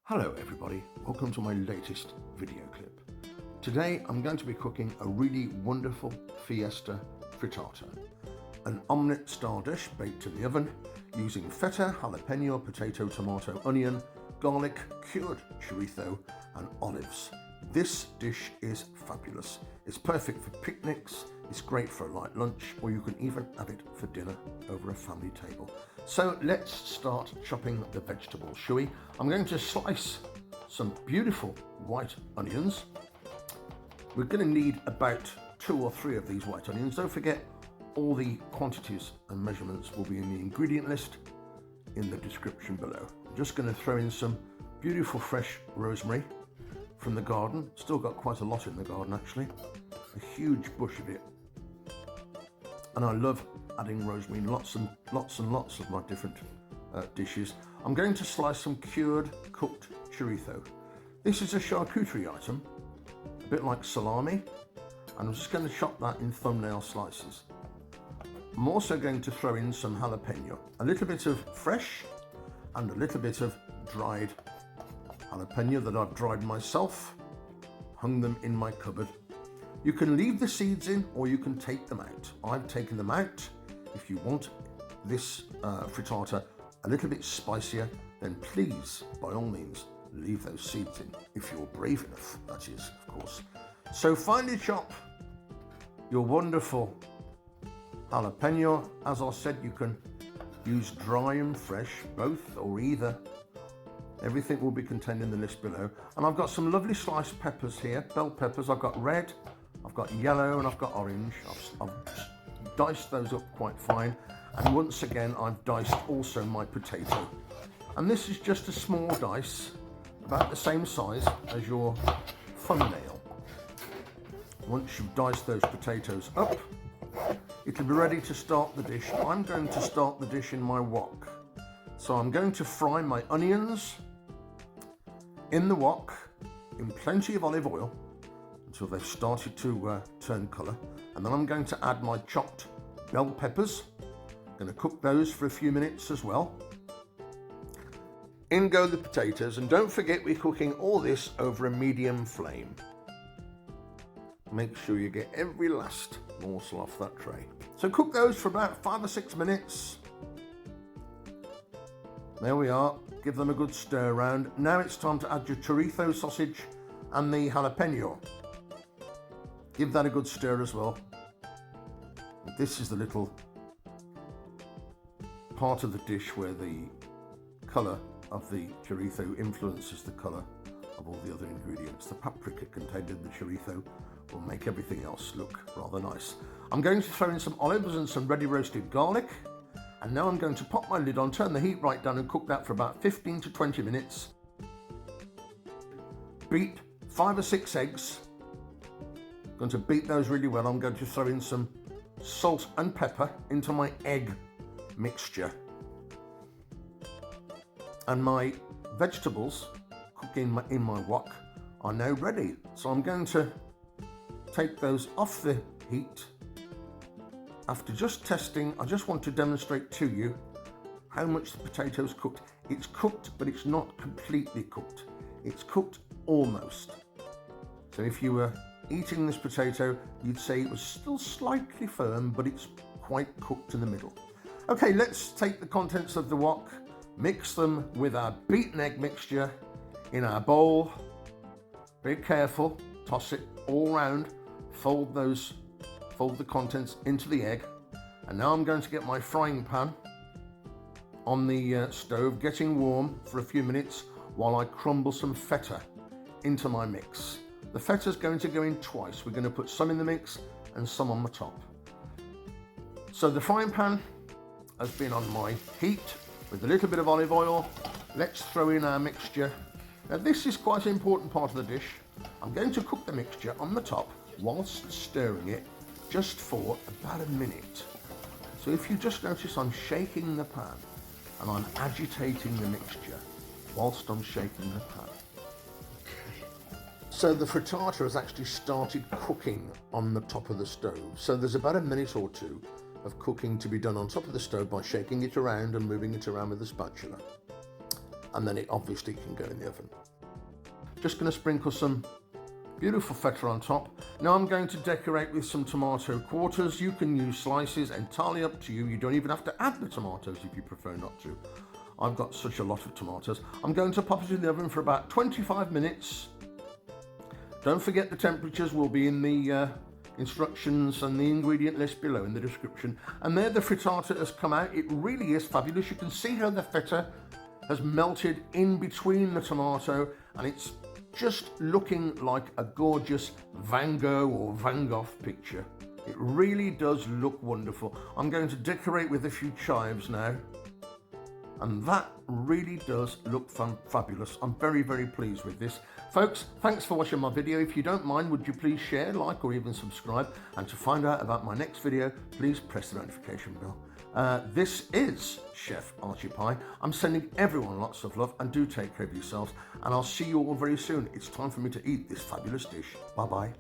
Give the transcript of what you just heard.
Hello everybody, welcome to my latest video clip. Today I'm going to be cooking a really wonderful Fiesta frittata, an omelette style dish baked in the oven using feta, jalapeno, potato, tomato, onion, garlic, cured chorizo and olives. This dish is fabulous. It's perfect for picnics, it's great for a light lunch, or you can even have it for dinner over a family table. So let's start chopping the vegetables, shall we? I'm going to slice some beautiful white onions. We're going to need about 2 or 3 of these white onions. Don't forget, all the quantities and measurements will be in the ingredient list in the description below. I'm just going to throw in some beautiful fresh rosemary from the garden. Still got quite a lot in the garden actually, a huge bush of it. And I love adding rosemary in lots and lots of my different dishes. I'm going to slice some cured cooked chorizo. This is a charcuterie item, a bit like salami, and I'm just going to chop that in thumbnail slices. I'm also going to throw in some jalapeno, a little bit of fresh and a little bit of dried jalapeno that I've dried myself, hung them in my cupboard. You can leave the seeds in or you can take them out. I've taken them out. If you want this frittata a little bit spicier, then please, by all means, leave those seeds in. If you're brave enough, that is, of course. So finely chop your wonderful jalapeno. As I said, you can use dry and fresh, both or either. Everything will be contained in the list below. And I've got some lovely sliced peppers here, bell peppers. I've got red, I've got yellow, and I've got orange. I've diced those up quite fine. And once again, I've diced also my potato. And this is just a small dice, about the same size as your thumbnail. Once you've diced those potatoes up, it'll be ready to start the dish. I'm going to start the dish in my wok. So I'm going to fry my onions in the wok in plenty of olive oil until they've started to turn colour, and then I'm going to add my chopped bell peppers. I'm going to cook those for a few minutes as well. In go the potatoes, and don't forget we're cooking all this over a medium flame. Make sure you get every last morsel off that tray. So cook those for about 5 or 6 minutes. There we are, give them a good stir around. Now it's time to add your chorizo sausage and the jalapeno. Give that a good stir as well. This is the little part of the dish where the colour of the chorizo influences the colour of all the other ingredients. The paprika contained in the chorizo will make everything else look rather nice. I'm going to throw in some olives and some ready roasted garlic. And now I'm going to pop my lid on, turn the heat right down and cook that for about 15 to 20 minutes. Beat 5 or 6 eggs. I'm going to beat those really well. I'm going to throw in some salt and pepper into my egg mixture. And my vegetables cooking in my wok are now ready. So I'm going to take those off the heat. After just testing, I just want to demonstrate to you how much the potato's cooked. It's cooked, but it's not completely cooked. It's cooked almost. So if you were eating this potato, you'd say it was still slightly firm, but it's quite cooked in the middle. Okay, let's take the contents of the wok, mix them with our beaten egg mixture in our bowl. Be careful, toss it all round, fold the contents into the egg. And now I'm going to get my frying pan on the stove, getting warm for a few minutes while I crumble some feta into my mix. The feta is going to go in twice. We're going to put some in the mix and some on the top. So the frying pan has been on my heat with a little bit of olive oil. Let's throw in our mixture. Now this is quite an important part of the dish. I'm going to cook the mixture on the top whilst stirring it just for about a minute. So if you just notice, I'm shaking the pan and I'm agitating the mixture whilst I'm shaking the pan. So the frittata has actually started cooking on the top of the stove. So there's about a minute or 2 of cooking to be done on top of the stove by shaking it around and moving it around with a spatula. and then it obviously can go in the oven. Just going to sprinkle some beautiful feta on top. Now I'm going to decorate with some tomato quarters. You can use slices, entirely up to you. You don't even have to add the tomatoes if you prefer not to. I've got such a lot of tomatoes. I'm going to pop it in the oven for about 25 minutes. Don't forget the temperatures will be in the instructions and the ingredient list below in the description. And there the frittata has come out. It really is fabulous. You can see how the feta has melted in between the tomato, and it's just looking like a gorgeous Van Gogh or Van Gogh picture. It really does look wonderful. I'm going to decorate with a few chives now, and that really does look fabulous. I'm very, very pleased with this. Folks, thanks for watching my video. If you don't mind, would you please share, like, or even subscribe? And to find out about my next video, please press the notification bell. This is Chef Archie Pie. I'm sending everyone lots of love, and do take care of yourselves. And I'll see you all very soon. It's time for me to eat this fabulous dish. Bye-bye.